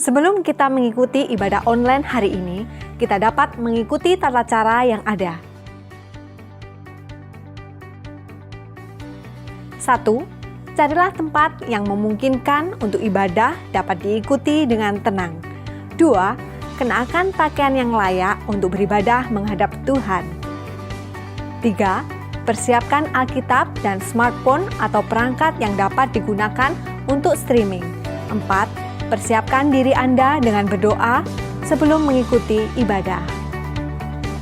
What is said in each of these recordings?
Sebelum kita mengikuti ibadah online hari ini, kita dapat mengikuti tata cara yang ada. 1. Carilah tempat yang memungkinkan untuk ibadah dapat diikuti dengan tenang. 2. Kenakan pakaian yang layak untuk beribadah menghadap Tuhan. 3. Persiapkan Alkitab dan smartphone atau perangkat yang dapat digunakan untuk streaming. 4. Persiapkan diri Anda dengan berdoa sebelum mengikuti ibadah.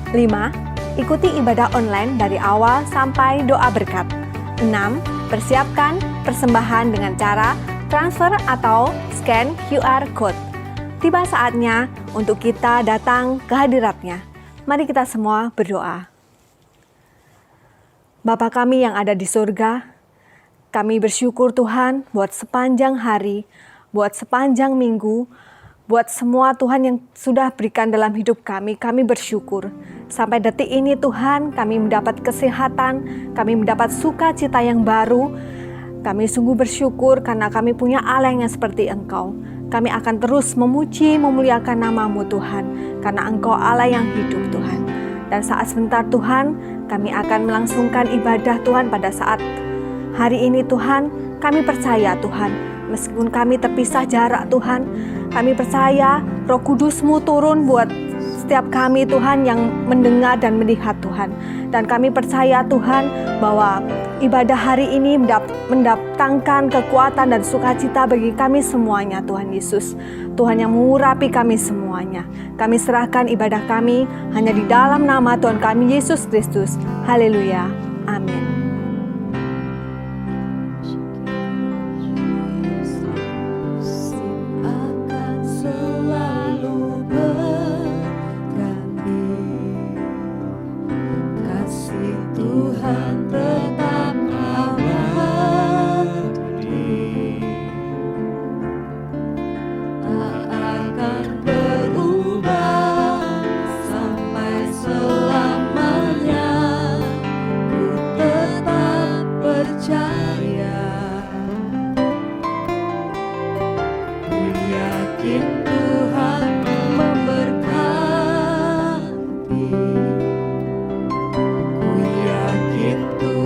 5. Ikuti ibadah online dari awal sampai doa berkat. 6. Persiapkan persembahan dengan cara transfer atau scan QR Code. Tiba saatnya untuk kita datang ke hadirat-Nya. Mari kita semua berdoa. Bapa kami yang ada di surga, kami bersyukur Tuhan buat sepanjang hari, buat sepanjang minggu, buat semua Tuhan yang sudah berikan dalam hidup kami bersyukur. Sampai detik ini Tuhan, kami mendapat kesehatan, kami mendapat sukacita yang baru. Kami sungguh bersyukur karena kami punya Allah yang seperti Engkau. Kami akan terus memuji, memuliakan nama-Mu Tuhan, karena Engkau Allah yang hidup Tuhan. Dan saat sebentar Tuhan, kami akan melangsungkan ibadah Tuhan pada saat hari ini Tuhan. Kami percaya Tuhan, meskipun kami terpisah jarak Tuhan, kami percaya Roh Kudus-Mu turun buat setiap kami Tuhan yang mendengar dan melihat Tuhan. Dan kami percaya Tuhan bahwa ibadah hari ini mendatangkan kekuatan dan sukacita bagi kami semuanya Tuhan Yesus. Tuhan yang mengurapi kami semuanya. Kami serahkan ibadah kami hanya di dalam nama Tuhan kami Yesus Kristus. Haleluya. Amin. Ku yakin Tuhan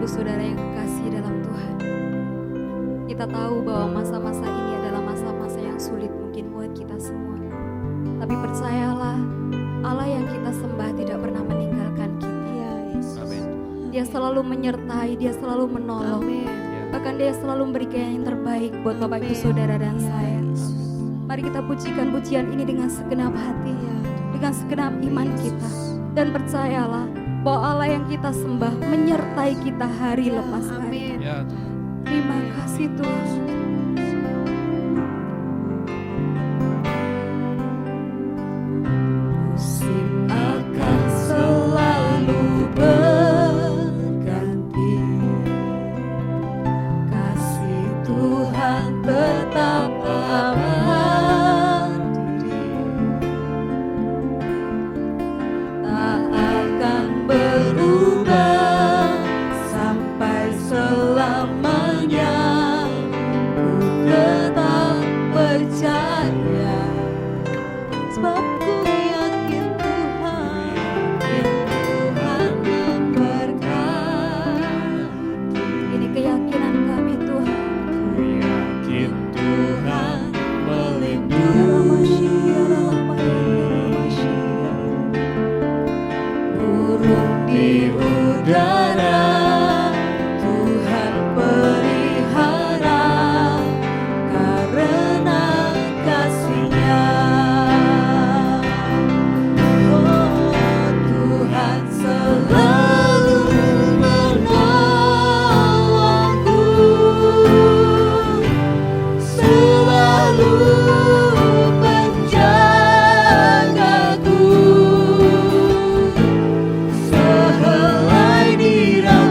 Ibu Saudara yang kekasih dalam Tuhan, kita tahu bahwa masa-masa ini adalah masa-masa yang sulit mungkin buat kita semua. Tapi percayalah, Allah yang kita sembah tidak pernah meninggalkan kita. Ya, Yesus. Amin. Dia selalu menyertai, dia selalu menolong. Amin. Bahkan dia selalu memberikan yang terbaik buat Bapak Ibu Saudara dan saya. Mari kita pujikan pujian ini dengan segenap hati, dengan segenap iman kita. Dan percayalah bahwa Allah yang kita sembah menyertai kita hari lepas hari. Ya, Terima kasih Tuhan. Musim akan selalu berganti, kasih Tuhan tetap abadi, tak akan berubah sampai selamanya. Ku tetap percaya, sebab ku yakin Tuhan memberkati. Ini keyakinan kami Tuhan. Ku yakin Tuhan melindungi, burung di udara Tuhan pelihara karena kasih-Nya. Oh, Tuhan selalu menolongku, selalu menjagaku, sehelai nira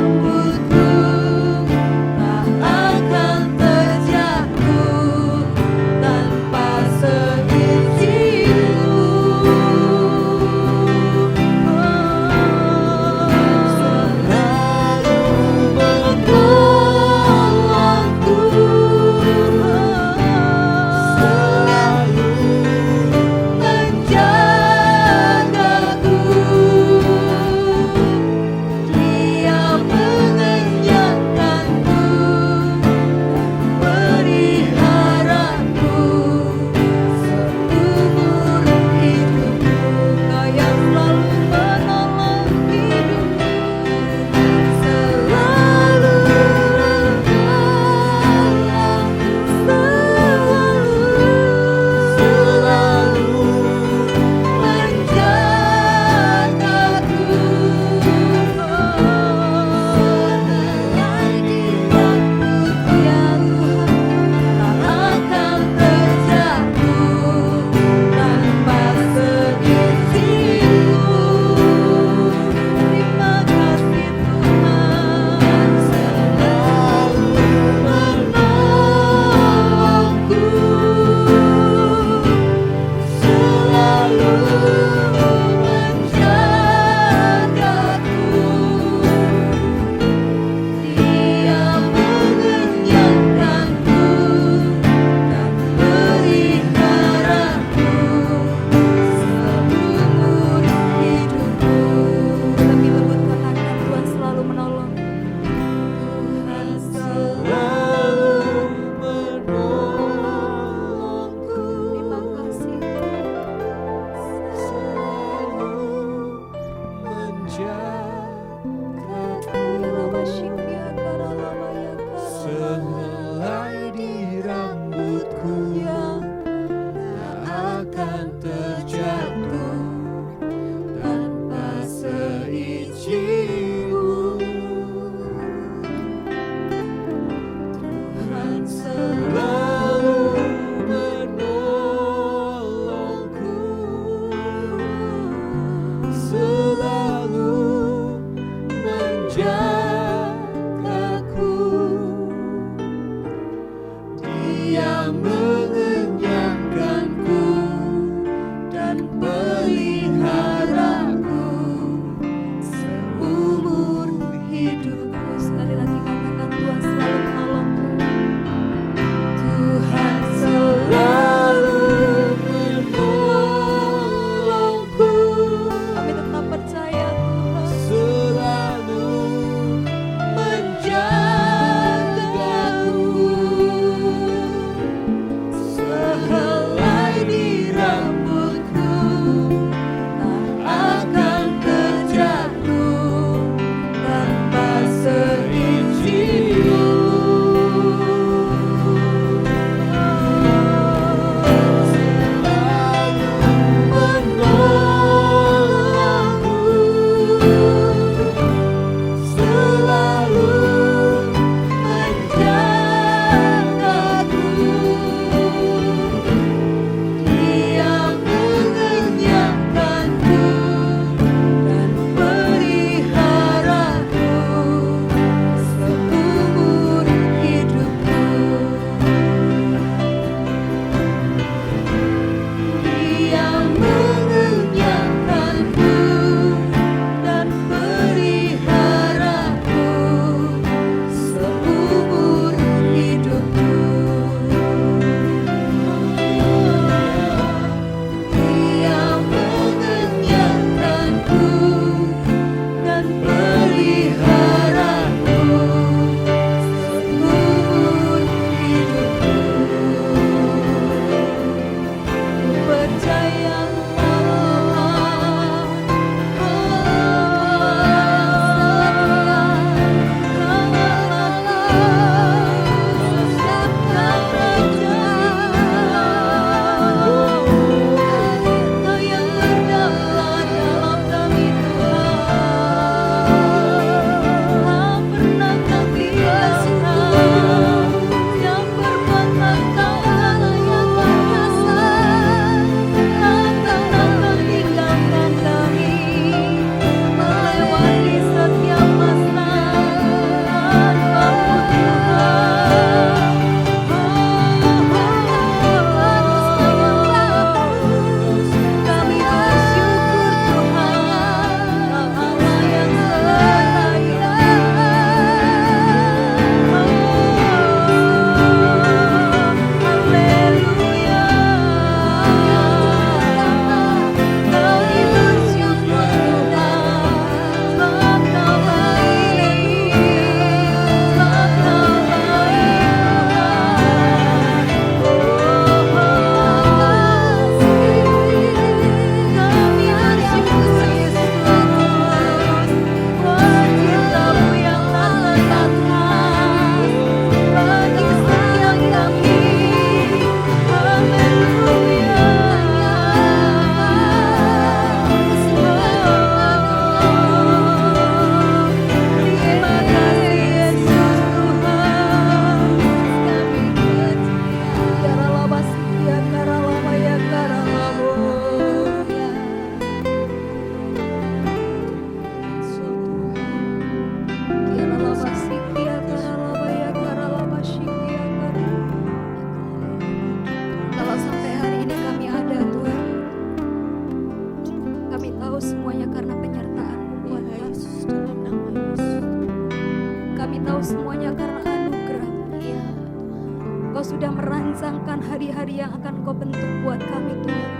sudah merancangkan hari-hari yang akan Kau bentuk buat kami Tuhan.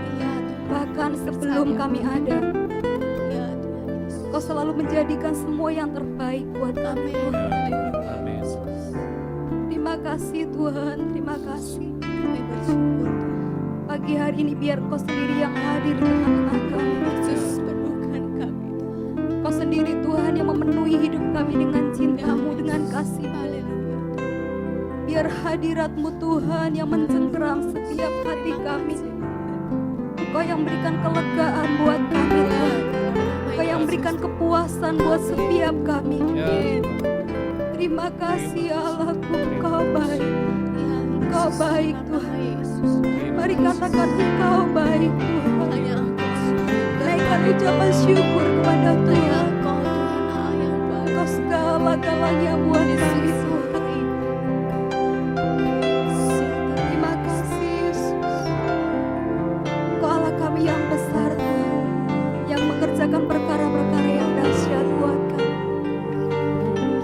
Bahkan sebelum kami ada, Kau selalu menjadikan semua yang terbaik buat kami Tuhan. Terima kasih Tuhan, terima kasih. Pagi hari ini biar Kau sendiri yang hadir di tengah-tengah kami. Kau sendiri Tuhan yang memenuhi hidup kami dengan cinta-Mu, dengan kasih. Biar hadirat-Mu Tuhan yang mencengkeram setiap hati kami. Engkau yang berikan kelegaan buat kami Tuhan. Engkau yang berikan kepuasan buat setiap kami. Terima kasih Allahku, Engkau baik. Engkau baik Tuhan. Mari katakan Engkau baik Tuhan. Naikkan ucapan syukur kepada Tuhan. Engkau segala-galanya buat kami Tuhan. Terima kasih Yesus. Engkau Allah kami yang besar Tuhan, yang mengerjakan perkara-perkara yang dahsyat buat kami.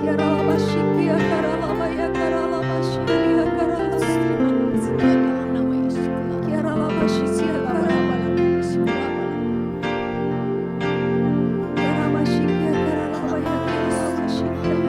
Kiaralabashikia karalabaya karalabashikia karalabashikia kiaralabashikia karalabashikia kiarabashikia karalabaya karalabashikia.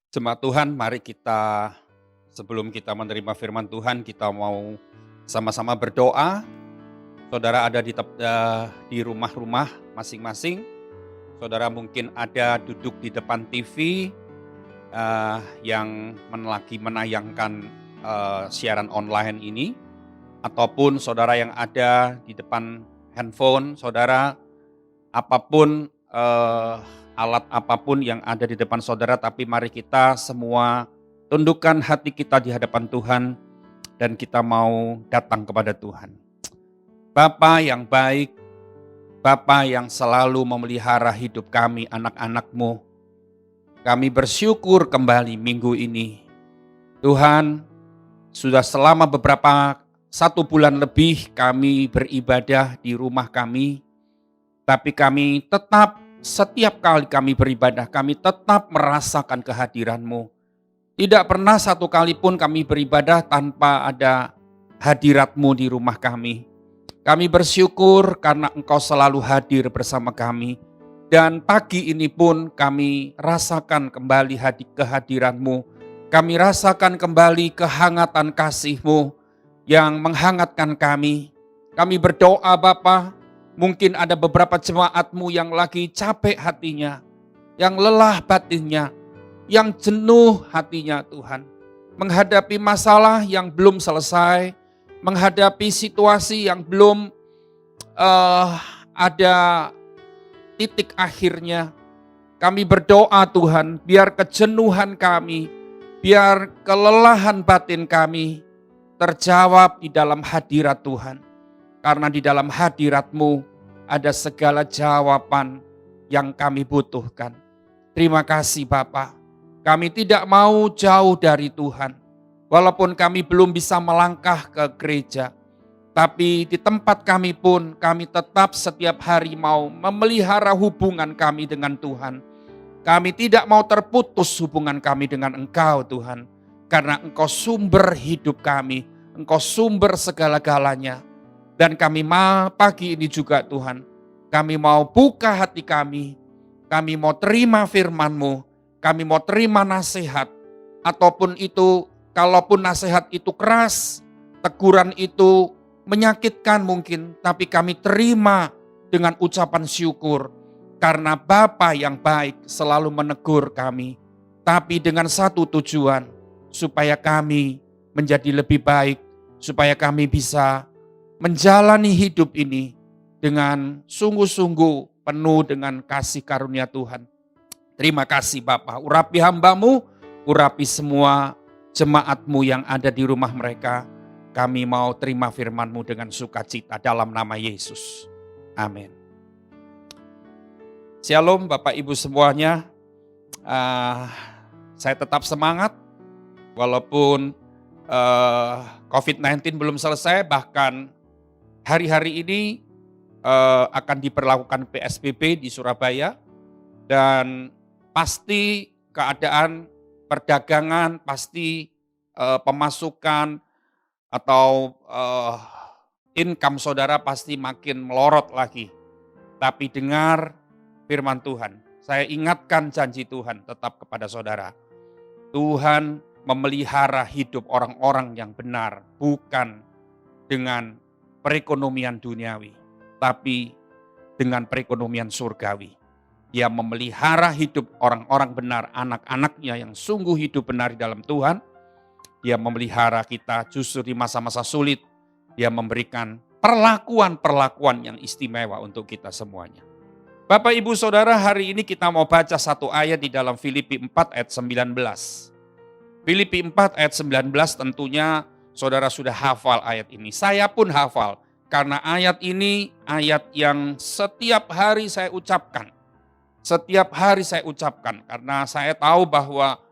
Jemaat Tuhan, mari kita sebelum kita menerima firman Tuhan, kita mau sama-sama berdoa. Saudara ada di rumah-rumah masing-masing. Saudara mungkin ada duduk di depan TV yang lagi menayangkan siaran online ini. Ataupun saudara yang ada di depan handphone, saudara apapun alat apapun yang ada di depan saudara, tapi mari kita semua tundukkan hati kita di hadapan Tuhan dan kita mau datang kepada Tuhan. Bapa yang baik, Bapa yang selalu memelihara hidup kami anak-anak-Mu, kami bersyukur kembali minggu ini. Tuhan, sudah selama 1 bulan lebih kami beribadah di rumah kami, tapi kami tetap setiap kali kami beribadah, kami tetap merasakan kehadiran-Mu. Tidak pernah satu kali pun kami beribadah tanpa ada hadirat-Mu di rumah kami. Kami bersyukur karena Engkau selalu hadir bersama kami. Dan pagi ini pun kami rasakan kembali kehadiran-Mu. Kami rasakan kembali kehangatan kasih-Mu yang menghangatkan kami. Kami berdoa Bapa, mungkin ada beberapa jemaat-Mu yang lagi capek hatinya, yang lelah batinnya, yang jenuh hatinya Tuhan. Menghadapi masalah yang belum selesai, menghadapi situasi yang belum ada titik akhirnya. Kami berdoa Tuhan, biar kejenuhan kami, biar kelelahan batin kami terjawab di dalam hadirat Tuhan. Karena di dalam hadirat-Mu ada segala jawaban yang kami butuhkan. Terima kasih Bapa. Kami tidak mau jauh dari Tuhan. Walaupun kami belum bisa melangkah ke gereja. Tapi di tempat kami pun kami tetap setiap hari mau memelihara hubungan kami dengan Tuhan. Kami tidak mau terputus hubungan kami dengan Engkau Tuhan. Karena Engkau sumber hidup kami. Engkau sumber segala-galanya. Dan kami pagi ini juga Tuhan, kami mau buka hati kami mau terima firman-Mu, kami mau terima nasihat, ataupun itu, kalaupun nasihat itu keras, teguran itu menyakitkan mungkin, tapi kami terima dengan ucapan syukur, karena Bapa yang baik selalu menegur kami, tapi dengan satu tujuan, supaya kami menjadi lebih baik, supaya kami bisa menjalani hidup ini dengan sungguh-sungguh penuh dengan kasih karunia Tuhan. Terima kasih Bapa, urapi hamba-Mu, urapi semua jemaat-Mu yang ada di rumah mereka. Kami mau terima firman-Mu dengan sukacita dalam nama Yesus. Amin. Shalom Bapak Ibu semuanya. Saya tetap semangat walaupun COVID-19 belum selesai, bahkan hari-hari ini akan diberlakukan PSBB di Surabaya, dan pasti keadaan perdagangan, pasti pemasukan atau income saudara pasti makin melorot lagi. Tapi dengar firman Tuhan, saya ingatkan janji Tuhan tetap kepada saudara. Tuhan memelihara hidup orang-orang yang benar, bukan dengan perekonomian duniawi, tapi dengan perekonomian surgawi. Dia memelihara hidup orang-orang benar, anak-anaknya yang sungguh hidup benar di dalam Tuhan. Dia memelihara kita justru di masa-masa sulit. Dia memberikan perlakuan-perlakuan yang istimewa untuk kita semuanya. Bapak Ibu Saudara, hari ini kita mau baca satu ayat di dalam Filipi 4 ayat 19. Filipi 4 ayat 19 tentunya saudara sudah hafal ayat ini. Saya pun hafal karena ayat ini ayat yang setiap hari saya ucapkan. Setiap hari saya ucapkan karena saya tahu bahwa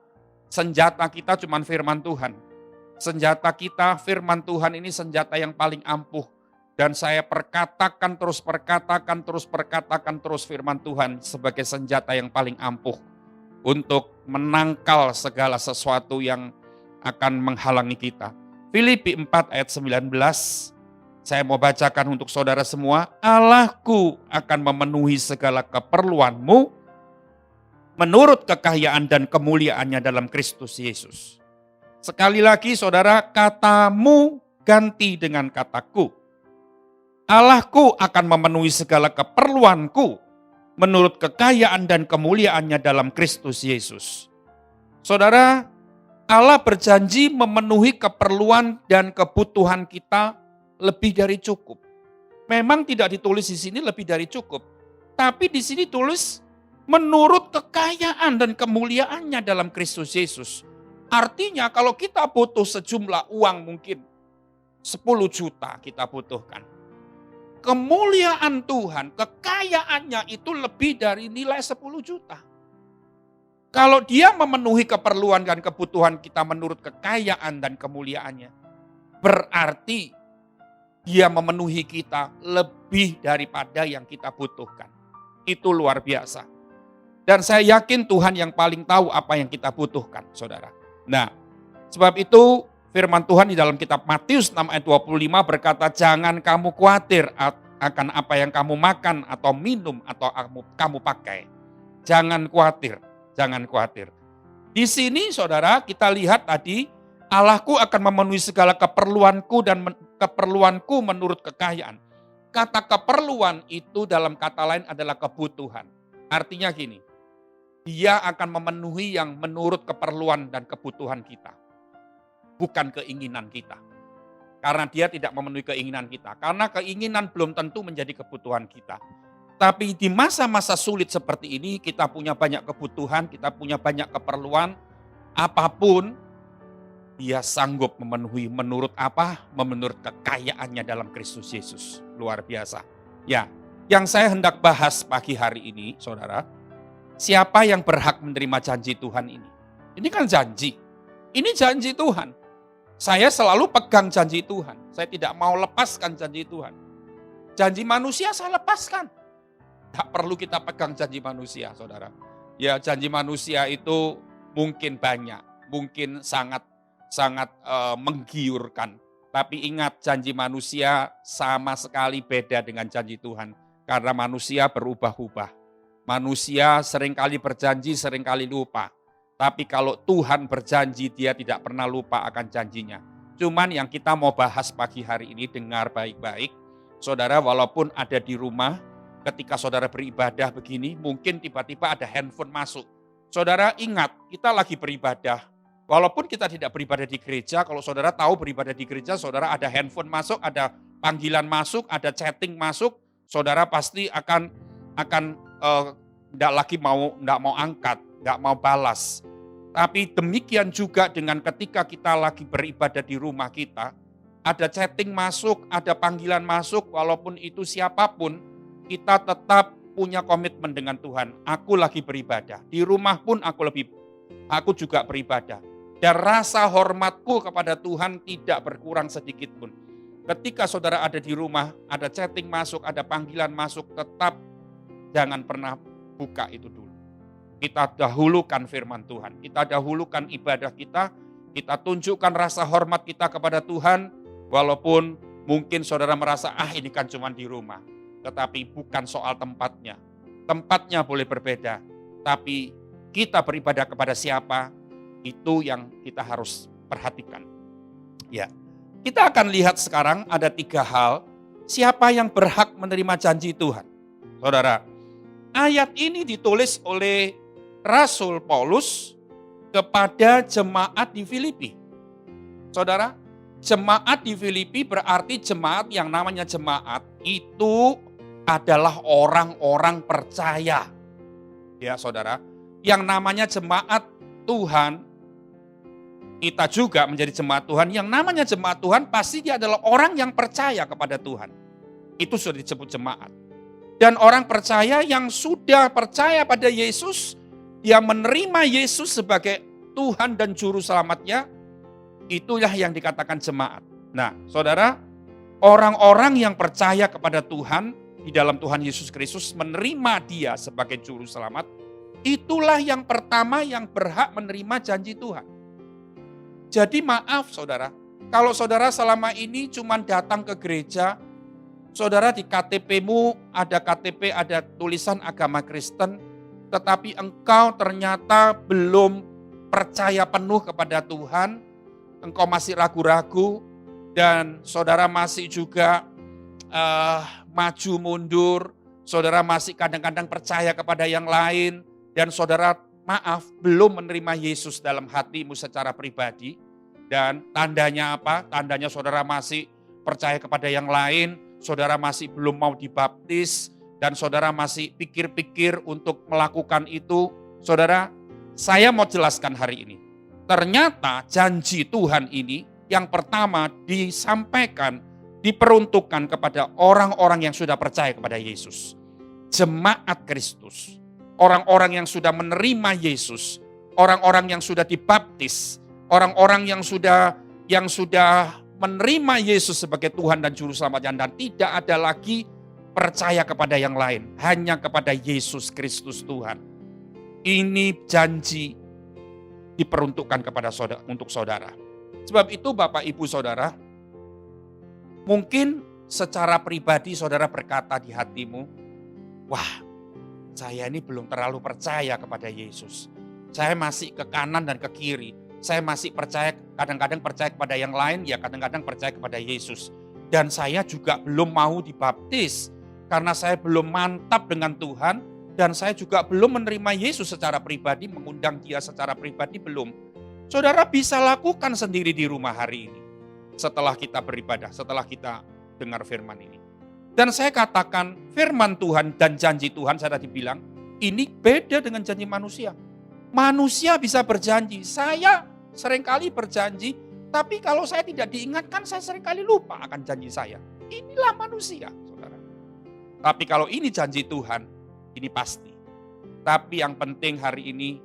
senjata kita cuma firman Tuhan. Senjata kita firman Tuhan ini senjata yang paling ampuh. Dan saya perkatakan terus firman Tuhan sebagai senjata yang paling ampuh. Untuk menangkal segala sesuatu yang akan menghalangi kita. Filipi 4 ayat 19, saya mau bacakan untuk saudara semua. Allahku akan memenuhi segala keperluanmu menurut kekayaan dan kemuliaannya dalam Kristus Yesus. Sekali lagi saudara, katamu ganti dengan kataku. Allahku akan memenuhi segala keperluanku menurut kekayaan dan kemuliaannya dalam Kristus Yesus. Saudara, Allah berjanji memenuhi keperluan dan kebutuhan kita lebih dari cukup. Memang tidak ditulis di sini lebih dari cukup, tapi di sini tulis menurut kekayaan dan kemuliaannya dalam Kristus Yesus. Artinya kalau kita butuh sejumlah uang mungkin 10 juta kita butuhkan. Kemuliaan Tuhan, kekayaannya itu lebih dari nilai 10 juta. Kalau dia memenuhi keperluan dan kebutuhan kita menurut kekayaan dan kemuliaannya, berarti dia memenuhi kita lebih daripada yang kita butuhkan. Itu luar biasa. Dan saya yakin Tuhan yang paling tahu apa yang kita butuhkan, saudara. Nah, sebab itu firman Tuhan di dalam kitab Matius 6 ayat 25 berkata, jangan kamu khawatir akan apa yang kamu makan atau minum atau kamu pakai. Jangan khawatir, jangan khawatir. Di sini saudara kita lihat tadi, Allahku akan memenuhi segala keperluanku dan keperluanku menurut kekayaan. Kata keperluan itu dalam kata lain adalah kebutuhan. Artinya gini, dia akan memenuhi yang menurut keperluan dan kebutuhan kita. Bukan keinginan kita. Karena dia tidak memenuhi keinginan kita. Karena keinginan belum tentu menjadi kebutuhan kita. Tapi di masa-masa sulit seperti ini, kita punya banyak kebutuhan, kita punya banyak keperluan. Apapun, dia sanggup memenuhi menurut apa? Menurut kekayaannya dalam Kristus Yesus. Luar biasa. Ya, yang saya hendak bahas pagi hari ini, saudara, siapa yang berhak menerima janji Tuhan ini? Ini kan janji. Ini janji Tuhan. Saya selalu pegang janji Tuhan. Saya tidak mau lepaskan janji Tuhan. Janji manusia saya lepaskan. Tak perlu kita pegang janji manusia, saudara. Ya, janji manusia itu mungkin banyak. Mungkin sangat menggiurkan. Tapi ingat, janji manusia sama sekali beda dengan janji Tuhan. Karena manusia berubah-ubah. Manusia seringkali berjanji, seringkali lupa. Tapi kalau Tuhan berjanji, dia tidak pernah lupa akan janjinya. Cuman yang kita mau bahas pagi hari ini, dengar baik-baik. Saudara, walaupun ada di rumah, ketika saudara beribadah begini, mungkin tiba-tiba ada handphone masuk. Saudara ingat, kita lagi beribadah. Walaupun kita tidak beribadah di gereja, kalau saudara tahu beribadah di gereja, saudara ada handphone masuk, ada panggilan masuk, ada chatting masuk, saudara pasti akan tidak mau angkat, tidak mau balas. Tapi demikian juga dengan ketika kita lagi beribadah di rumah kita, ada chatting masuk, ada panggilan masuk, walaupun itu siapapun, kita tetap punya komitmen dengan Tuhan. Aku lagi beribadah, di rumah pun aku juga beribadah. Dan rasa hormatku kepada Tuhan tidak berkurang sedikit pun. Ketika saudara ada di rumah, ada chatting masuk, ada panggilan masuk, tetap jangan pernah buka itu dulu. Kita dahulukan firman Tuhan, kita dahulukan ibadah kita tunjukkan rasa hormat kita kepada Tuhan, walaupun mungkin saudara merasa, ini kan cuma di rumah. Tetapi bukan soal tempatnya. Tempatnya boleh berbeda, tapi kita beribadah kepada siapa, itu yang kita harus perhatikan. Ya, kita akan lihat sekarang ada 3 hal, siapa yang berhak menerima janji Tuhan. Saudara, ayat ini ditulis oleh Rasul Paulus kepada jemaat di Filipi. Saudara, jemaat di Filipi berarti jemaat yang namanya jemaat itu adalah orang-orang percaya. Ya saudara, yang namanya jemaat Tuhan, kita juga menjadi jemaat Tuhan. Yang namanya jemaat Tuhan pasti dia adalah orang yang percaya kepada Tuhan. Itu sudah disebut jemaat. Dan orang percaya yang sudah percaya pada Yesus, dia menerima Yesus sebagai Tuhan dan Juru Selamatnya, itulah yang dikatakan jemaat. Nah, saudara, orang-orang yang percaya kepada Tuhan, di dalam Tuhan Yesus Kristus, menerima dia sebagai Juru Selamat, itulah yang pertama yang berhak menerima janji Tuhan. Jadi maaf saudara, kalau saudara selama ini cuma datang ke gereja, saudara di KTP-mu ada KTP, ada tulisan agama Kristen, tetapi engkau ternyata belum percaya penuh kepada Tuhan, engkau masih ragu-ragu, dan saudara masih juga maju mundur, saudara masih kadang-kadang percaya kepada yang lain, dan saudara belum menerima Yesus dalam hatimu secara pribadi. Dan tandanya apa? Tandanya saudara masih percaya kepada yang lain, saudara masih belum mau dibaptis, dan saudara masih pikir-pikir untuk melakukan itu. Saudara, saya mau jelaskan hari ini. Ternyata janji Tuhan ini yang pertama disampaikan, diperuntukkan kepada orang-orang yang sudah percaya kepada Yesus. Jemaat Kristus, orang-orang yang sudah menerima Yesus, orang-orang yang sudah dibaptis, orang-orang yang sudah menerima Yesus sebagai Tuhan dan Juru Selamatnya, dan tidak ada lagi percaya kepada yang lain, hanya kepada Yesus Kristus Tuhan. Ini janji diperuntukkan kepada saudara, untuk saudara. Sebab itu Bapak Ibu Saudara, mungkin secara pribadi saudara berkata di hatimu, wah, saya ini belum terlalu percaya kepada Yesus. Saya masih ke kanan dan ke kiri. Saya masih percaya, kadang-kadang percaya kepada yang lain, ya kadang-kadang percaya kepada Yesus. Dan saya juga belum mau dibaptis, karena saya belum mantap dengan Tuhan, dan saya juga belum menerima Yesus secara pribadi, mengundang Dia secara pribadi belum. Saudara bisa lakukan sendiri di rumah hari ini, setelah kita beribadah, setelah kita dengar firman ini. Dan saya katakan firman Tuhan dan janji Tuhan, saya tadi bilang, ini beda dengan janji manusia. Manusia bisa berjanji, saya seringkali berjanji, tapi kalau saya tidak diingatkan, saya seringkali lupa akan janji saya. Inilah manusia, saudara. Tapi kalau ini janji Tuhan, ini pasti. Tapi yang penting hari ini,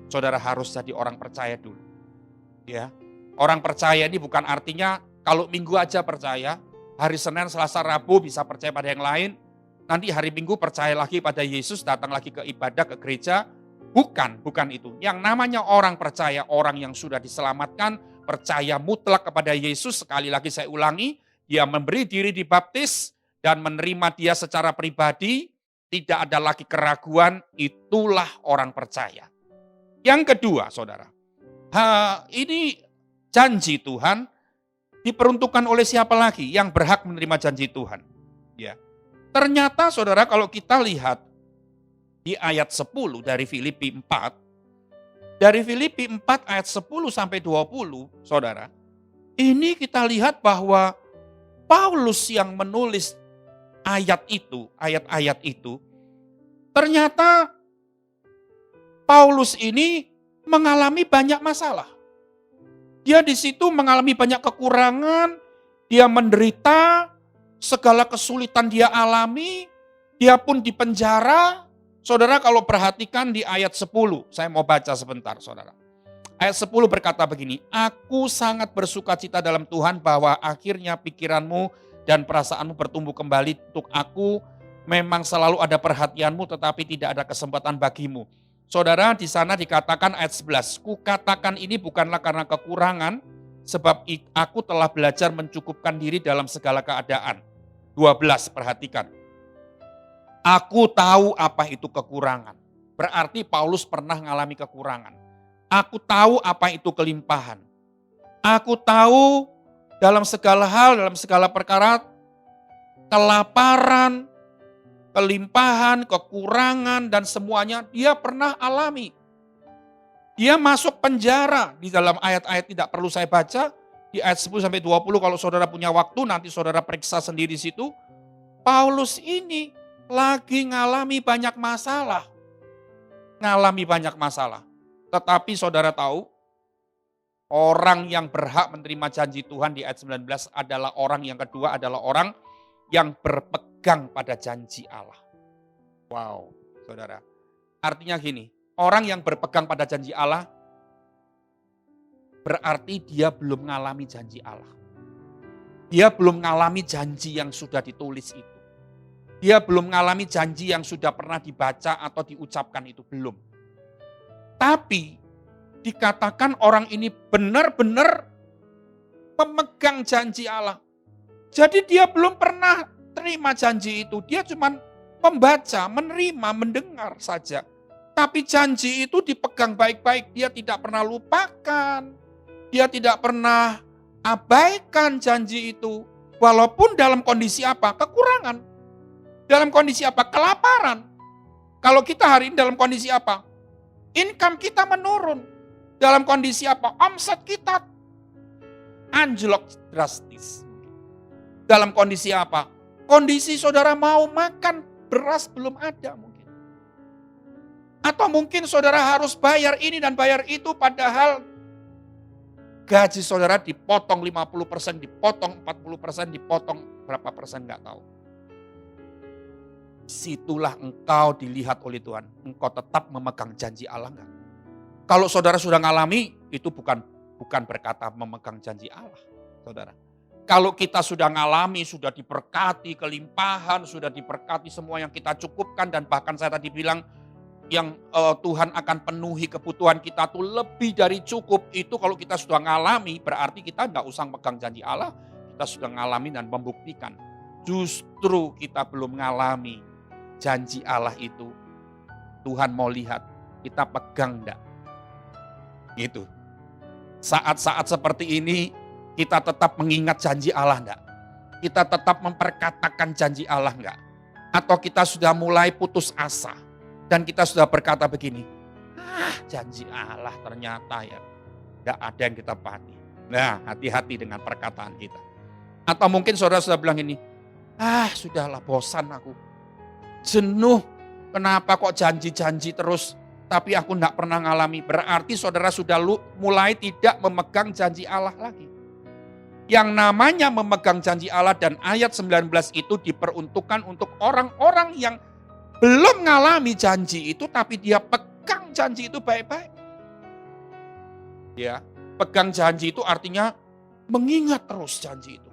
saudara harus jadi orang percaya dulu. Ya, orang percaya ini bukan artinya kalau minggu aja percaya, hari Senin, Selasa, Rabu bisa percaya pada yang lain, nanti hari Minggu percaya lagi pada Yesus, datang lagi ke ibadah, ke gereja. Bukan itu. Yang namanya orang percaya, orang yang sudah diselamatkan, percaya mutlak kepada Yesus. Sekali lagi saya ulangi, dia memberi diri dibaptis dan menerima Dia secara pribadi, tidak ada lagi keraguan, itulah orang percaya. Yang kedua, saudara, ini janji Tuhan diperuntukkan oleh siapa lagi yang berhak menerima janji Tuhan? Ya. Ternyata saudara, kalau kita lihat di ayat 10 dari Filipi 4, dari Filipi 4 ayat 10 sampai 20, saudara, ini kita lihat bahwa Paulus yang menulis ayat-ayat itu, ternyata Paulus ini mengalami banyak masalah. Dia di situ mengalami banyak kekurangan, dia menderita, segala kesulitan dia alami, dia pun dipenjara. Saudara kalau perhatikan di ayat 10, saya mau baca sebentar saudara. Ayat 10 berkata begini, aku sangat bersuka cita dalam Tuhan bahwa akhirnya pikiranmu dan perasaanmu bertumbuh kembali untuk aku. Memang selalu ada perhatianmu tetapi tidak ada kesempatan bagimu. Saudara, di sana dikatakan ayat 11, kukatakan ini bukanlah karena kekurangan, sebab aku telah belajar mencukupkan diri dalam segala keadaan. 12, perhatikan. Aku tahu apa itu kekurangan. Berarti Paulus pernah mengalami kekurangan. Aku tahu apa itu kelimpahan. Aku tahu dalam segala hal, dalam segala perkara, kelaparan, kelimpahan, kekurangan, dan semuanya dia pernah alami. Dia masuk penjara di dalam ayat-ayat tidak perlu saya baca. Di ayat 10 sampai 20 kalau saudara punya waktu nanti saudara periksa sendiri di situ. Paulus ini lagi ngalami banyak masalah. Tetapi saudara tahu, orang yang berhak menerima janji Tuhan di ayat 19 adalah orang yang kedua, adalah orang yang berpegang pada janji Allah. Wow, saudara. Artinya gini, orang yang berpegang pada janji Allah, berarti dia belum mengalami janji Allah. Dia belum mengalami janji yang sudah ditulis itu. Dia belum mengalami janji yang sudah pernah dibaca atau diucapkan itu, belum. Tapi dikatakan orang ini benar-benar pemegang janji Allah. Jadi dia belum pernah terima janji itu. Dia cuma membaca, menerima, mendengar saja. Tapi janji itu dipegang baik-baik. Dia tidak pernah lupakan. Dia tidak pernah abaikan janji itu. Walaupun dalam kondisi apa? Kekurangan. Dalam kondisi apa? Kelaparan. Kalau kita hari ini dalam kondisi apa? Income kita menurun. Dalam kondisi apa? Omset kita anjlok drastis. Dalam kondisi apa? Kondisi saudara mau makan beras belum ada mungkin. Atau mungkin saudara harus bayar ini dan bayar itu padahal gaji saudara dipotong 50%, dipotong 40%, dipotong berapa persen nggak tahu. Situlah engkau dilihat oleh Tuhan. Engkau tetap memegang janji Allah enggak? Kalau saudara sudah ngalami, itu bukan berkata memegang janji Allah, saudara. Kalau kita sudah ngalami, sudah diberkati kelimpahan, sudah diberkati semua yang kita cukupkan, dan bahkan saya tadi bilang yang Tuhan akan penuhi kebutuhan kita tuh lebih dari cukup. Itu kalau kita sudah ngalami, berarti kita nggak usah megang janji Allah, kita sudah ngalami dan membuktikan. Justru kita belum ngalami janji Allah itu. Tuhan mau lihat kita pegang enggak. Gitu. Saat-saat seperti ini kita tetap mengingat janji Allah enggak? Kita tetap memperkatakan janji Allah enggak? Atau kita sudah mulai putus asa dan kita sudah berkata begini, janji Allah ternyata ya enggak ada yang kita pahami. Nah, hati-hati dengan perkataan kita. Atau mungkin saudara sudah bilang ini, sudahlah bosan aku. Jenuh, kenapa kok janji-janji terus, tapi aku enggak pernah ngalami. Berarti saudara sudah mulai tidak memegang janji Allah lagi. Yang namanya memegang janji Allah dan ayat 19 itu diperuntukkan untuk orang-orang yang belum ngalami janji itu, tapi dia pegang janji itu baik-baik. Ya, pegang janji itu artinya mengingat terus janji itu.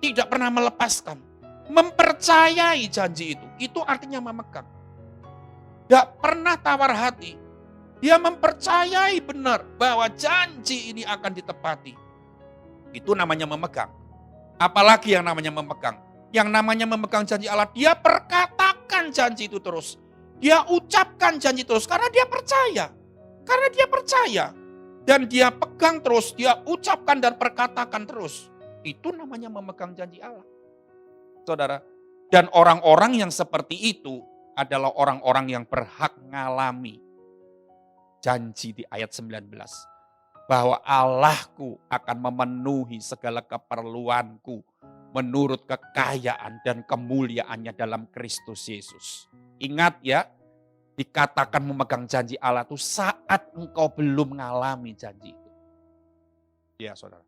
Tidak pernah melepaskan. Mempercayai janji itu. Itu artinya memegang. Tidak pernah tawar hati. Dia mempercayai benar bahwa janji ini akan ditepati. Itu namanya memegang. Apalagi yang namanya memegang. Yang namanya memegang janji Allah, dia perkatakan janji itu terus. Dia ucapkan janji terus karena dia percaya. Karena dia percaya. Dan dia pegang terus, dia ucapkan dan perkatakan terus. Itu namanya memegang janji Allah. Saudara, dan orang-orang yang seperti itu adalah orang-orang yang berhak ngalami janji di ayat 19. Bahwa Allahku akan memenuhi segala keperluanku menurut kekayaan dan kemuliaannya dalam Kristus Yesus. Ingat ya, dikatakan memegang janji Allah itu saat engkau belum mengalami janji itu. Ya saudara.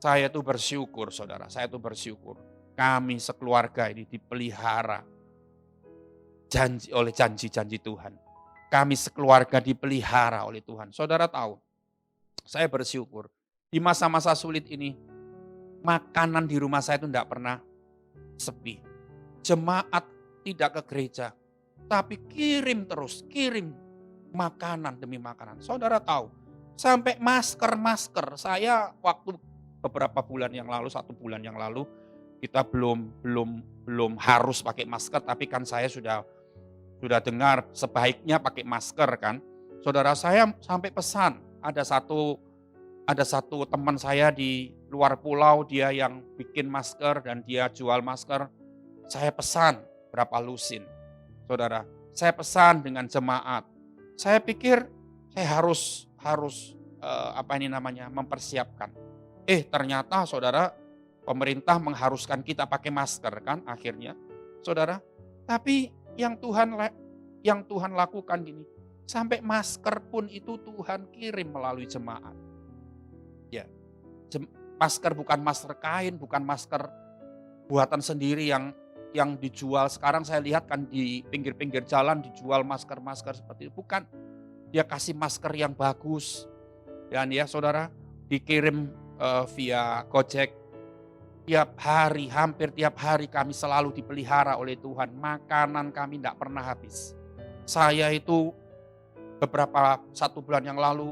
Saya itu bersyukur saudara, saya itu bersyukur. Kami sekeluarga ini dipelihara oleh janji-janji Tuhan. Kami sekeluarga dipelihara oleh Tuhan. Saudara tahu, saya bersyukur di masa-masa sulit ini, makanan di rumah saya itu tidak pernah sepi. Jemaat tidak ke gereja, tapi kirim terus, kirim makanan demi makanan. Saudara tahu, sampai masker saya waktu beberapa bulan yang lalu, 1 bulan yang lalu, kita belum harus pakai masker, tapi kan saya sudah dengar sebaiknya pakai masker kan. Saudara, saya sampai pesan, ada satu teman saya di luar pulau, dia yang bikin masker dan dia jual masker. Saya pesan berapa lusin. Saudara, saya pesan dengan jemaat. Saya pikir saya harus mempersiapkan. Ternyata saudara, pemerintah mengharuskan kita pakai masker kan akhirnya. Saudara, tapi yang Tuhan lakukan gini, sampai masker pun itu Tuhan kirim melalui jemaat. Ya, masker bukan masker kain, bukan masker buatan sendiri yang dijual. Sekarang saya lihat kan di pinggir-pinggir jalan dijual masker-masker seperti itu. Bukan, dia kasih masker yang bagus. Dan ya saudara, dikirim via Gojek. Hampir tiap hari kami selalu dipelihara oleh Tuhan. Makanan kami tidak pernah habis. Saya itu beberapa 1 bulan yang lalu,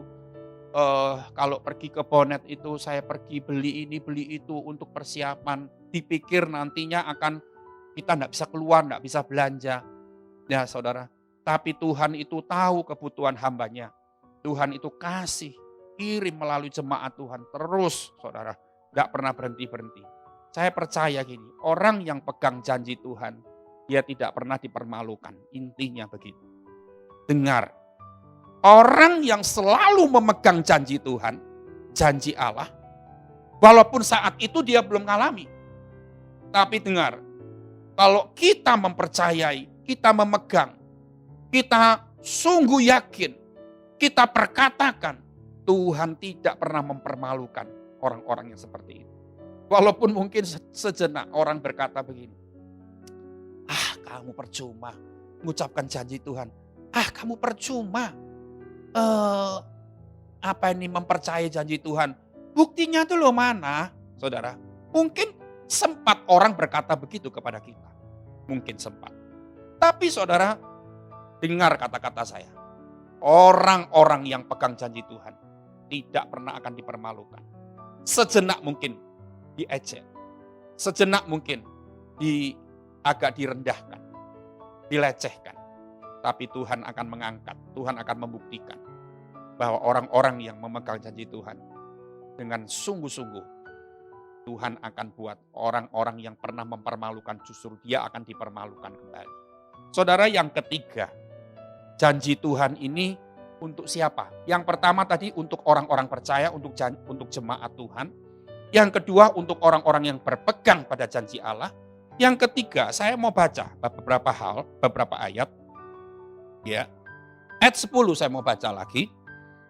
kalau pergi ke Bonet itu saya pergi beli ini beli itu untuk persiapan. Dipikir nantinya kita tidak bisa keluar, tidak bisa belanja. Ya saudara, Tapi Tuhan itu tahu kebutuhan hambanya. Tuhan itu kasih, kirim melalui jemaat Tuhan terus, saudara. Gak pernah berhenti-berhenti. Saya percaya gini, orang yang pegang janji Tuhan, dia tidak pernah dipermalukan. Intinya begitu. Dengar, orang yang selalu memegang janji Tuhan, janji Allah, walaupun saat itu dia belum mengalami. Tapi dengar, kalau kita mempercayai, kita memegang, kita sungguh yakin, kita perkatakan, Tuhan tidak pernah mempermalukan orang-orang yang seperti itu. Walaupun mungkin sejenak orang berkata begini, kamu percuma mengucapkan janji Tuhan. Kamu percuma mempercayai janji Tuhan. Buktinya tuh loh mana, saudara? Mungkin sempat orang berkata begitu kepada kita. Mungkin sempat. Tapi saudara, dengar kata-kata saya. Orang-orang yang pegang janji Tuhan tidak pernah akan dipermalukan. Sejenak mungkin diejek. Sejenak mungkin agak direndahkan, dilecehkan. Tapi Tuhan akan mengangkat, Tuhan akan membuktikan bahwa orang-orang yang memegang janji Tuhan dengan sungguh-sungguh, Tuhan akan buat orang-orang yang pernah mempermalukan justru dia akan dipermalukan kembali. Saudara, yang ketiga, janji Tuhan ini untuk siapa? Yang pertama tadi untuk orang-orang percaya, untuk jemaat Tuhan. Yang kedua untuk orang-orang yang berpegang pada janji Allah. Yang ketiga, saya mau baca beberapa ayat. Ya. Ayat 10 saya mau baca lagi.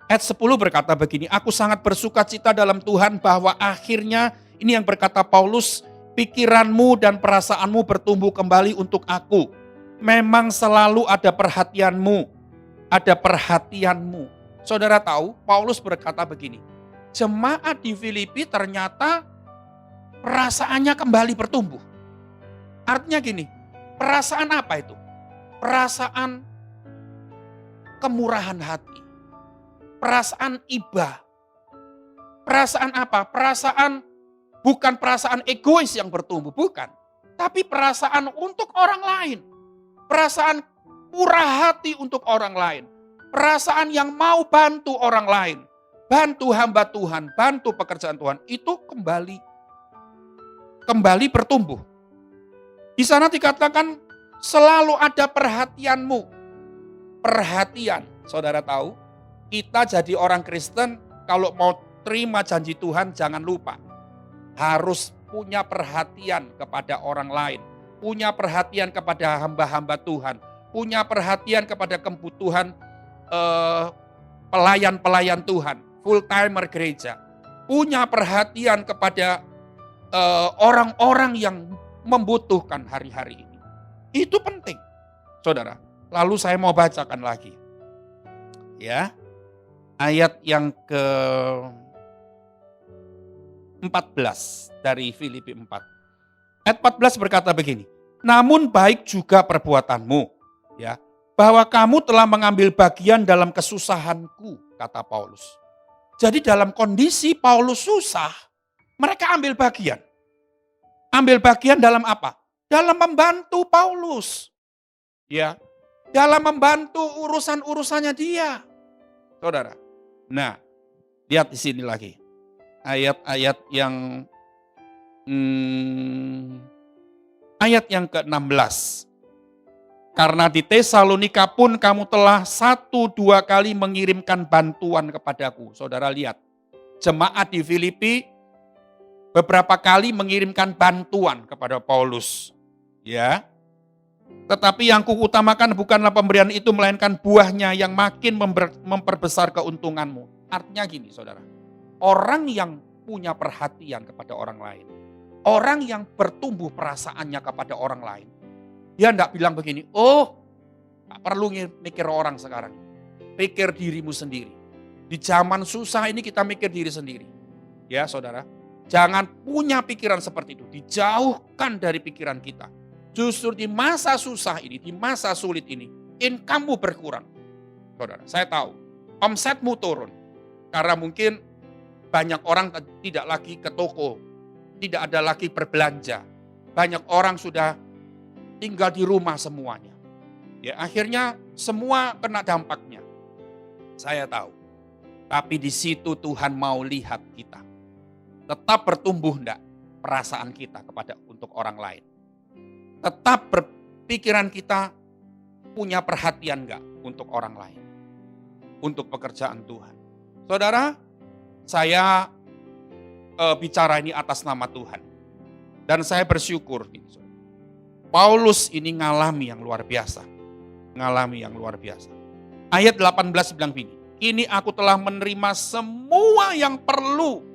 Ayat 10 berkata begini, aku sangat bersuka cita dalam Tuhan bahwa akhirnya, ini yang berkata Paulus, pikiranmu dan perasaanmu bertumbuh kembali untuk aku. Memang selalu ada perhatianmu. Saudara tahu, Paulus berkata begini, jemaat di Filipi ternyata perasaannya kembali bertumbuh. Artinya gini, perasaan apa itu? Perasaan kemurahan hati. Perasaan iba. Perasaan apa? Bukan perasaan egois yang bertumbuh, bukan. Tapi perasaan untuk orang lain. Perasaan murah hati untuk orang lain. Perasaan yang mau bantu orang lain. Bantu hamba Tuhan, bantu pekerjaan Tuhan. Itu kembali bertumbuh. Di sana dikatakan selalu ada perhatianmu. Perhatian, saudara tahu, kita jadi orang Kristen kalau mau terima janji Tuhan jangan lupa. Harus punya perhatian kepada orang lain. Punya perhatian kepada hamba-hamba Tuhan. Punya perhatian kepada kebutuhan pelayan-pelayan Tuhan. Full-timer gereja. Punya perhatian kepada orang-orang yang membutuhkan hari-hari ini. Itu penting, saudara. Lalu saya mau bacakan lagi. Ya, ayat yang ke-14 dari Filipi 4. Ayat 14 berkata begini, namun baik juga perbuatanmu, ya, bahwa kamu telah mengambil bagian dalam kesusahanku, kata Paulus. Jadi dalam kondisi Paulus susah, mereka ambil bagian. Ambil bagian dalam apa? Dalam membantu Paulus. Ya, dalam membantu urusan-urusannya dia. Saudara. Nah, lihat di sini lagi. Ayat-ayat yang ayat yang ke-16. Karena di Tesalonika pun kamu telah 1-2 kali mengirimkan bantuan kepadaku. Saudara lihat, jemaat di Filipi beberapa kali mengirimkan bantuan kepada Paulus. Ya. Tetapi yang kuutamakan bukanlah pemberian itu, melainkan buahnya yang makin memperbesar keuntunganmu. Artinya gini, saudara. Orang yang punya perhatian kepada orang lain. Orang yang bertumbuh perasaannya kepada orang lain. Dia tidak bilang begini, tak perlu mikir orang sekarang. Pikir dirimu sendiri. Di zaman susah ini kita mikir diri sendiri. Ya saudara, jangan punya pikiran seperti itu. Dijauhkan dari pikiran kita. Justru di masa susah ini, di masa sulit ini, income-mu berkurang. Saudara, saya tahu, omsetmu turun. Karena mungkin banyak orang tidak lagi ke toko, tidak ada lagi berbelanja. Banyak orang sudah tinggal di rumah semuanya. Ya, akhirnya semua kena dampaknya. Saya tahu. Tapi di situ Tuhan mau lihat kita. Tetap bertumbuh enggak perasaan kita untuk orang lain. Tetap berpikiran kita punya perhatian enggak untuk orang lain. Untuk pekerjaan Tuhan. Saudara, saya bicara ini atas nama Tuhan. Dan saya bersyukur. Paulus ini ngalami yang luar biasa. Ngalami yang luar biasa. Ayat 18 bilang begini. Kini aku telah menerima semua yang perlu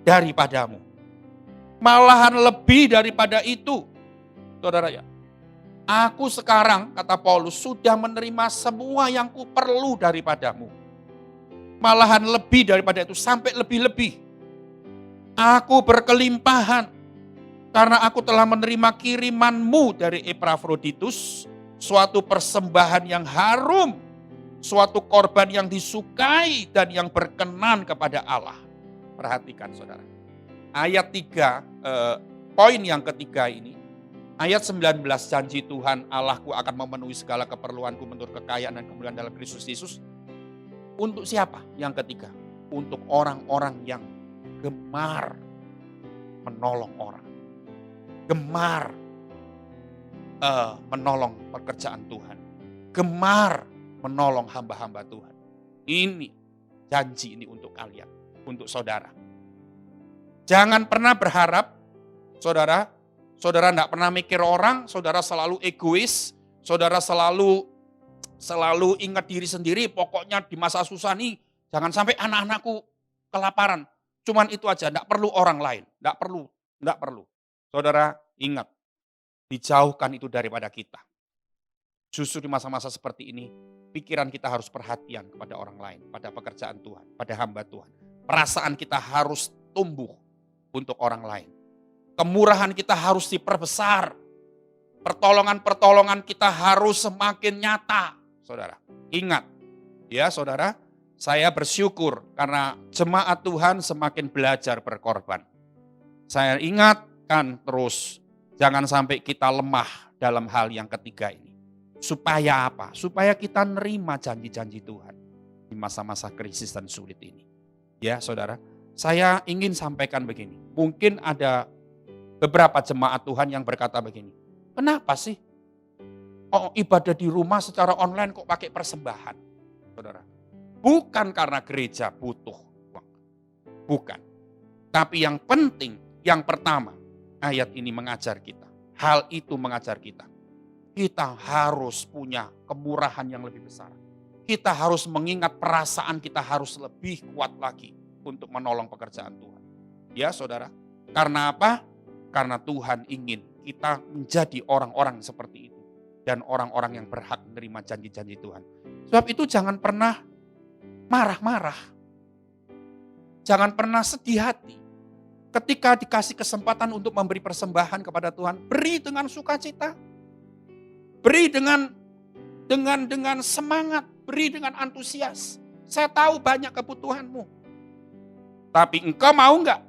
daripadamu. Malahan lebih daripada itu. Saudara ya. Aku sekarang, kata Paulus, sudah menerima semua yang ku perlu daripadamu. Malahan lebih daripada itu, sampai lebih-lebih. Aku berkelimpahan karena aku telah menerima kirimanmu dari Epafroditus, suatu persembahan yang harum, suatu korban yang disukai dan yang berkenan kepada Allah. Perhatikan saudara. Ayat 3, poin yang ketiga ini. Ayat 19, janji Tuhan Allahku akan memenuhi segala keperluanku menurut kekayaan dan kemuliaan dalam Kristus Yesus. Untuk siapa? Yang ketiga. Untuk orang-orang yang gemar menolong orang. Gemar menolong pekerjaan Tuhan. Gemar menolong hamba-hamba Tuhan. Ini janji ini untuk kalian, untuk saudara. Jangan pernah berharap, saudara tidak pernah mikir orang, saudara selalu egois, saudara selalu ingat diri sendiri, pokoknya di masa susah nih, jangan sampai anak-anakku kelaparan. Cuman itu aja, tidak perlu orang lain, tidak perlu. Saudara ingat, dijauhkan itu daripada kita. Justru di masa-masa seperti ini, pikiran kita harus perhatian kepada orang lain, pada pekerjaan Tuhan, pada hamba Tuhan. Perasaan kita harus tumbuh untuk orang lain. Kemurahan kita harus diperbesar. Pertolongan-pertolongan kita harus semakin nyata. Saudara, ingat ya saudara, saya bersyukur karena jemaat Tuhan semakin belajar berkorban. Saya ingatkan terus, jangan sampai kita lemah dalam hal yang ketiga ini. Supaya apa? Supaya kita nerima janji-janji Tuhan di masa-masa krisis dan sulit ini. Ya saudara, saya ingin sampaikan begini. Mungkin ada beberapa jemaat Tuhan yang berkata begini, kenapa sih ibadah di rumah secara online kok pakai persembahan? Saudara, bukan karena gereja butuh uang. Bukan. Tapi yang penting, yang pertama, ayat ini mengajar kita. Hal itu mengajar kita. Kita harus punya kemurahan yang lebih besar. Kita harus mengingat perasaan kita harus lebih kuat lagi untuk menolong pekerjaan Tuhan. Ya saudara, karena apa? Karena Tuhan ingin kita menjadi orang-orang seperti itu. Dan orang-orang yang berhak menerima janji-janji Tuhan. Sebab itu jangan pernah marah-marah. Jangan pernah sedih hati. Ketika dikasih kesempatan untuk memberi persembahan kepada Tuhan, beri dengan sukacita. Beri dengan semangat, beri dengan antusias. Saya tahu banyak kebutuhanmu. Tapi engkau mau enggak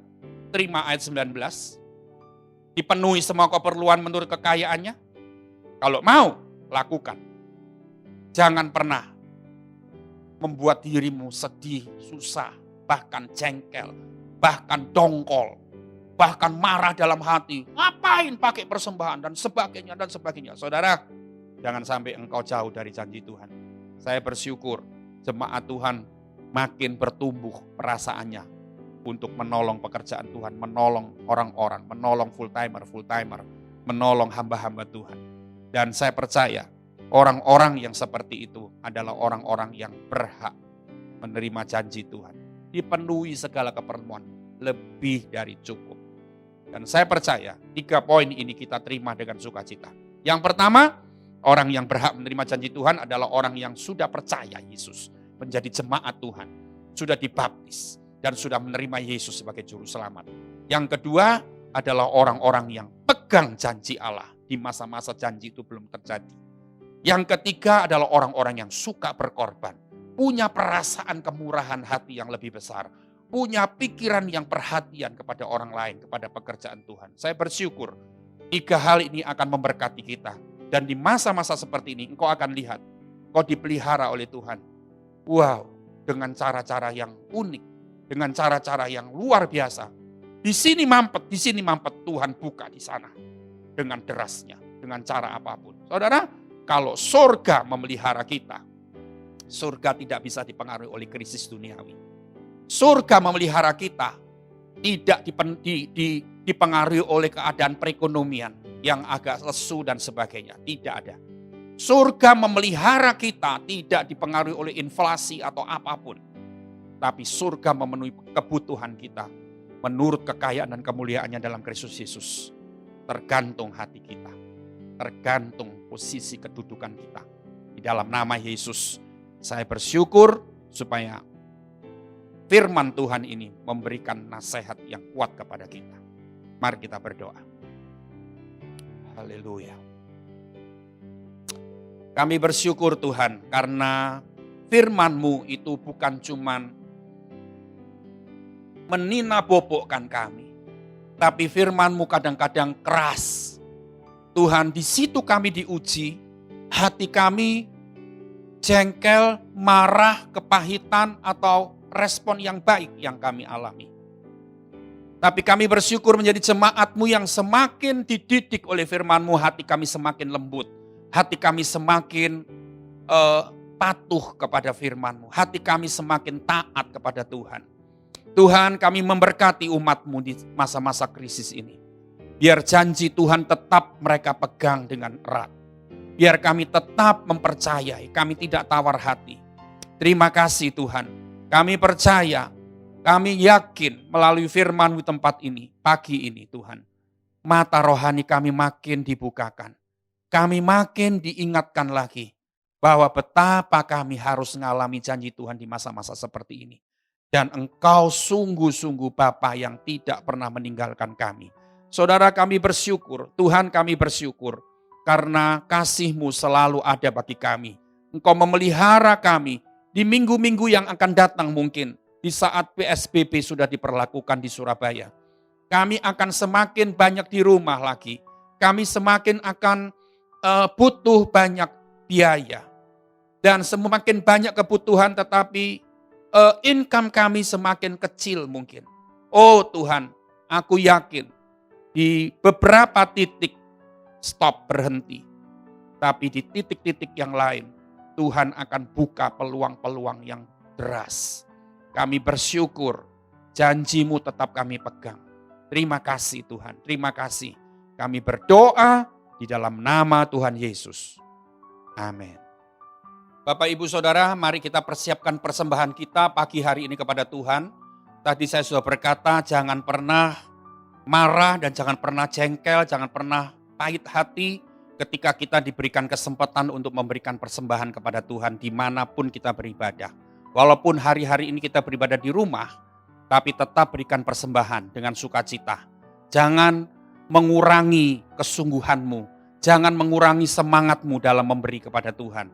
terima ayat 19? Dipenuhi semua keperluan menurut kekayaannya? Kalau mau, lakukan. Jangan pernah membuat dirimu sedih, susah, bahkan jengkel, bahkan dongkol, bahkan marah dalam hati. Ngapain pakai persembahan dan sebagainya dan sebagainya. Saudara, jangan sampai engkau jauh dari janji Tuhan. Saya bersyukur jemaat Tuhan makin bertumbuh perasaannya untuk menolong pekerjaan Tuhan, menolong orang-orang, menolong full-timer, menolong hamba-hamba Tuhan. Dan saya percaya orang-orang yang seperti itu adalah orang-orang yang berhak menerima janji Tuhan. Dipenuhi segala keperluan, lebih dari cukup. Dan saya percaya 3 poin ini kita terima dengan sukacita. Yang pertama, orang yang berhak menerima janji Tuhan adalah orang yang sudah percaya Yesus, menjadi jemaat Tuhan, sudah dibaptis, dan sudah menerima Yesus sebagai juru selamat. Yang kedua adalah orang-orang yang pegang janji Allah di masa-masa janji itu belum terjadi. Yang ketiga adalah orang-orang yang suka berkorban, punya perasaan kemurahan hati yang lebih besar, punya pikiran yang perhatian kepada orang lain, kepada pekerjaan Tuhan. Saya bersyukur 3 hal ini akan memberkati kita Dan di masa-masa seperti ini engkau akan lihat, engkau dipelihara oleh Tuhan. Wow, dengan cara-cara yang unik, dengan cara-cara yang luar biasa. Di sini mampet Tuhan buka di sana. Dengan derasnya, dengan cara apapun. Saudara, kalau surga memelihara kita, surga tidak bisa dipengaruhi oleh krisis duniawi. Surga memelihara kita tidak dipengaruhi oleh keadaan perekonomian yang agak lesu dan sebagainya. Tidak ada. Surga memelihara kita tidak dipengaruhi oleh inflasi atau apapun. Tapi surga memenuhi kebutuhan kita menurut kekayaan dan kemuliaannya dalam Kristus Yesus. Tergantung hati kita. Tergantung posisi kedudukan kita. Di dalam nama Yesus, saya bersyukur supaya firman Tuhan ini memberikan nasihat yang kuat kepada kita. Mari kita berdoa. Haleluya. Kami bersyukur Tuhan karena firman-Mu itu bukan cuman meninabobokkan kami. Tapi firman-Mu kadang-kadang keras. Tuhan, di situ kami diuji, hati kami jengkel, marah, kepahitan, atau respon yang baik yang kami alami. Tapi kami bersyukur menjadi jemaat-Mu yang semakin dididik oleh firman-Mu, hati kami semakin lembut. Hati kami semakin patuh kepada firman-Mu. Hati kami semakin taat kepada Tuhan. Tuhan, kami memberkati umat-Mu di masa-masa krisis ini. Biar janji Tuhan tetap mereka pegang dengan erat. Biar kami tetap mempercayai, kami tidak tawar hati. Terima kasih Tuhan. Kami percaya, kami yakin melalui firman-Mu tempat ini, pagi ini Tuhan. Mata rohani kami makin dibukakan. Kami makin diingatkan lagi bahwa betapa kami harus mengalami janji Tuhan di masa-masa seperti ini. Dan Engkau sungguh-sungguh Bapa yang tidak pernah meninggalkan kami. Saudara, kami bersyukur, Tuhan kami bersyukur karena kasih-Mu selalu ada bagi kami. Engkau memelihara kami di minggu-minggu yang akan datang mungkin. Di saat PSBB sudah diperlakukan di Surabaya. Kami akan semakin banyak di rumah lagi. Kami semakin akan butuh banyak biaya. Dan semakin banyak kebutuhan tetapi income kami semakin kecil mungkin. Oh Tuhan, aku yakin di beberapa titik stop berhenti. Tapi di titik-titik yang lain Tuhan akan buka peluang-peluang yang deras. Kami bersyukur, janji-Mu tetap kami pegang. Terima kasih Tuhan, terima kasih. Kami berdoa di dalam nama Tuhan Yesus. Amin. Bapak Ibu Saudara, mari kita persiapkan persembahan kita pagi hari ini kepada Tuhan. Tadi saya sudah berkata, jangan pernah marah dan jangan pernah jengkel, jangan pernah pahit hati ketika kita diberikan kesempatan untuk memberikan persembahan kepada Tuhan dimanapun kita beribadah. Walaupun hari-hari ini kita beribadah di rumah, tapi tetap berikan persembahan dengan sukacita. Jangan mengurangi kesungguhanmu, jangan mengurangi semangatmu dalam memberi kepada Tuhan.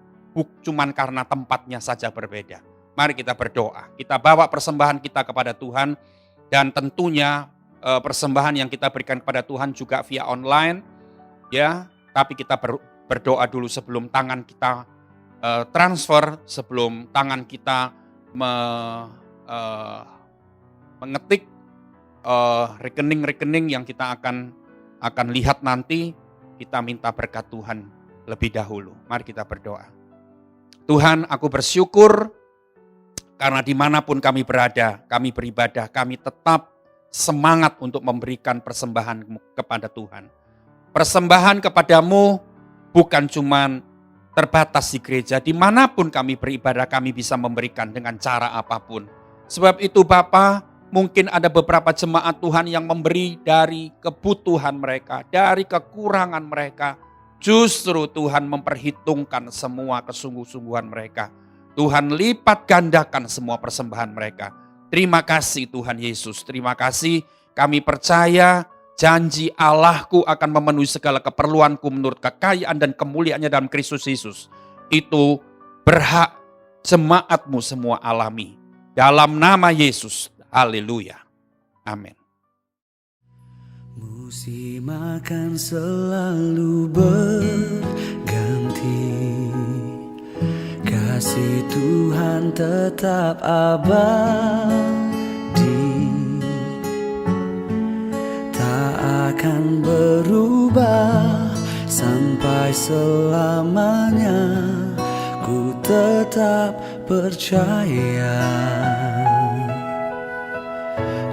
Cuman karena tempatnya saja berbeda. Mari kita berdoa, kita bawa persembahan kita kepada Tuhan. Dan tentunya persembahan yang kita berikan kepada Tuhan juga via online. Ya, tapi kita berdoa dulu sebelum tangan kita transfer, sebelum tangan kita mengetik rekening-rekening yang kita akan lihat nanti. Kita minta berkat Tuhan lebih dahulu. Mari kita berdoa. Tuhan, aku bersyukur karena dimanapun kami berada, kami beribadah, kami tetap semangat untuk memberikan persembahan kepada Tuhan. Persembahan kepadamu bukan cuma terbatas di gereja, dimanapun kami beribadah kami bisa memberikan dengan cara apapun. Sebab itu Bapa, mungkin ada beberapa jemaat Tuhan yang memberi dari kebutuhan mereka, dari kekurangan mereka. Justru Tuhan memperhitungkan semua kesungguh-sungguhan mereka. Tuhan lipat gandakan semua persembahan mereka. Terima kasih Tuhan Yesus, terima kasih. Kami percaya janji Allahku akan memenuhi segala keperluanku menurut kekayaan dan kemuliaannya dalam Kristus Yesus. Itu berhak jemaatmu semua alami. Dalam nama Yesus, haleluya. Amin. Musim akan selalu berganti, kasih Tuhan tetap abadi, tak akan berubah sampai selamanya. Ku tetap percaya,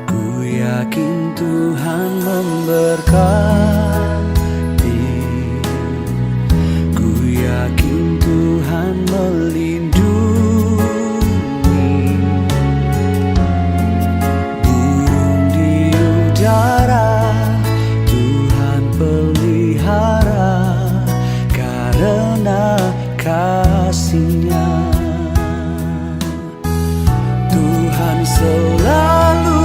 ku yakin Tuhan memberkati, ku yakin Tuhan melindungi, burung di udara Tuhan pelihara karena kasih-Nya. Tuhan selalu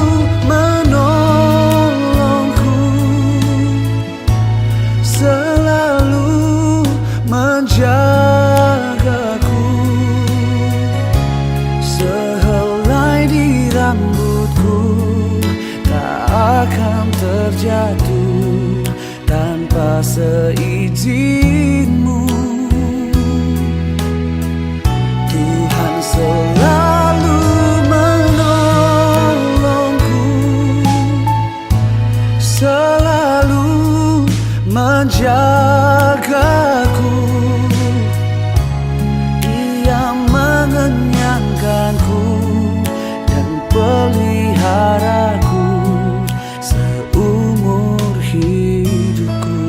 menolongku, selalu menjagaku, sehelai di rambutku tak akan terjatuh tanpa seizin-Mu. Tuhan selalu menolongku, selalu menjagaku, Ia mengenyangkanku dan peliharaku seumur hidupku.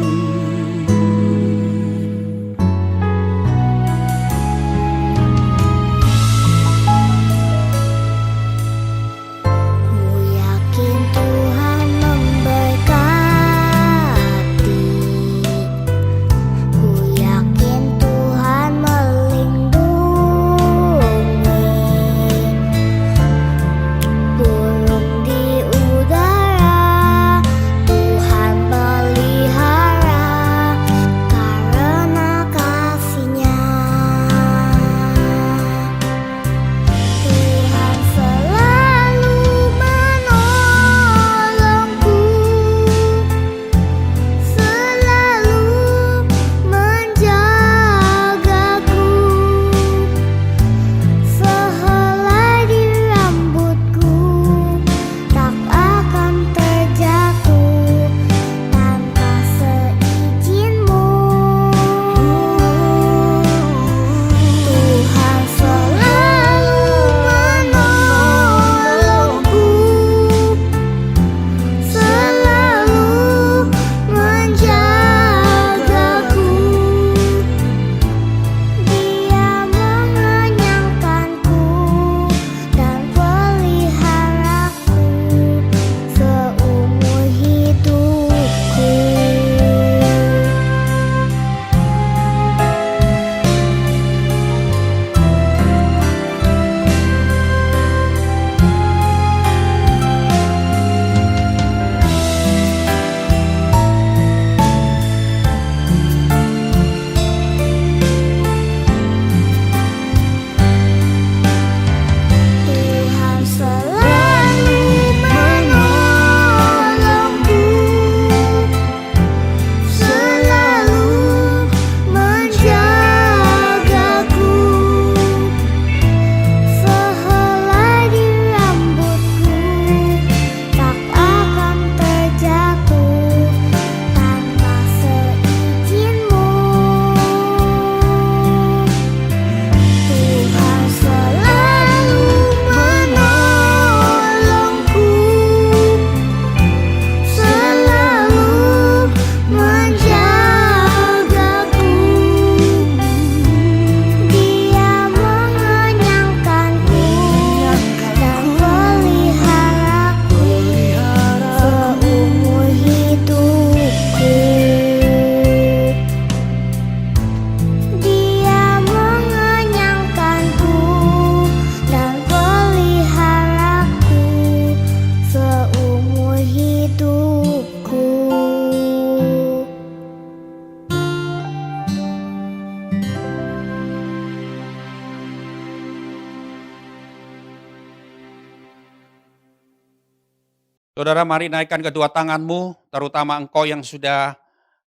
Saudara, mari naikkan kedua tanganmu, terutama engkau yang sudah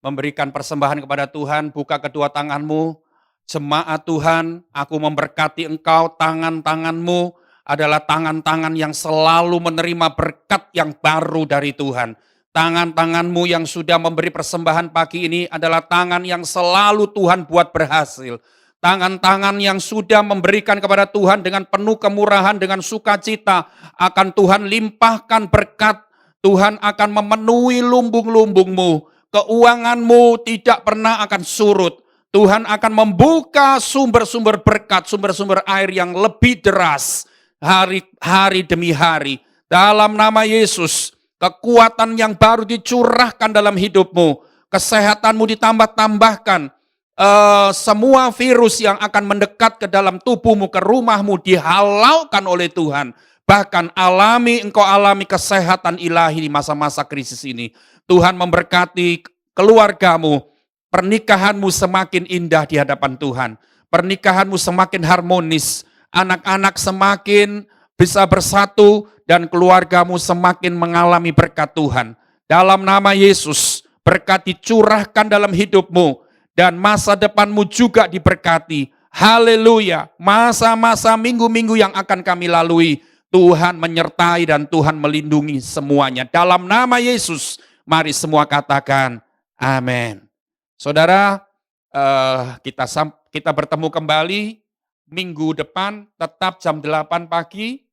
memberikan persembahan kepada Tuhan, buka kedua tanganmu. Jemaat Tuhan, aku memberkati engkau, tangan-tanganmu adalah tangan-tangan yang selalu menerima berkat yang baru dari Tuhan. Tangan-tanganmu yang sudah memberi persembahan pagi ini adalah tangan yang selalu Tuhan buat berhasil. Tangan-tangan yang sudah memberikan kepada Tuhan dengan penuh kemurahan, dengan sukacita, akan Tuhan limpahkan berkat. Tuhan akan memenuhi lumbung-lumbungmu. Keuanganmu tidak pernah akan surut. Tuhan akan membuka sumber-sumber berkat, sumber-sumber air yang lebih deras hari demi hari. Dalam nama Yesus, kekuatan yang baru dicurahkan dalam hidupmu. Kesehatanmu ditambah-tambahkan. Semua virus yang akan mendekat ke dalam tubuhmu, ke rumahmu dihalaukan oleh Tuhan. Bahkan engkau alami kesehatan ilahi di masa-masa krisis ini. Tuhan memberkati keluargamu, pernikahanmu semakin indah di hadapan Tuhan. Pernikahanmu semakin harmonis, anak-anak semakin bisa bersatu, dan keluargamu semakin mengalami berkat Tuhan. Dalam nama Yesus, berkat dicurahkan dalam hidupmu, dan masa depanmu juga diberkati. Haleluya. Masa-masa minggu-minggu yang akan kami lalui, Tuhan menyertai dan Tuhan melindungi semuanya. Dalam nama Yesus, mari semua katakan amin. Saudara, kita bertemu kembali minggu depan, tetap jam 8 pagi.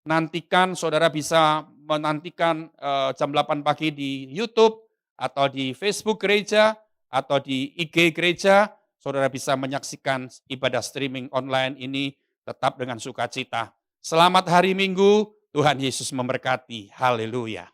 Nantikan, saudara bisa menantikan jam 8 pagi di YouTube, atau di Facebook Gereja, atau di IG Gereja. Saudara bisa menyaksikan ibadah streaming online ini tetap dengan sukacita. Selamat hari Minggu, Tuhan Yesus memberkati. Haleluya.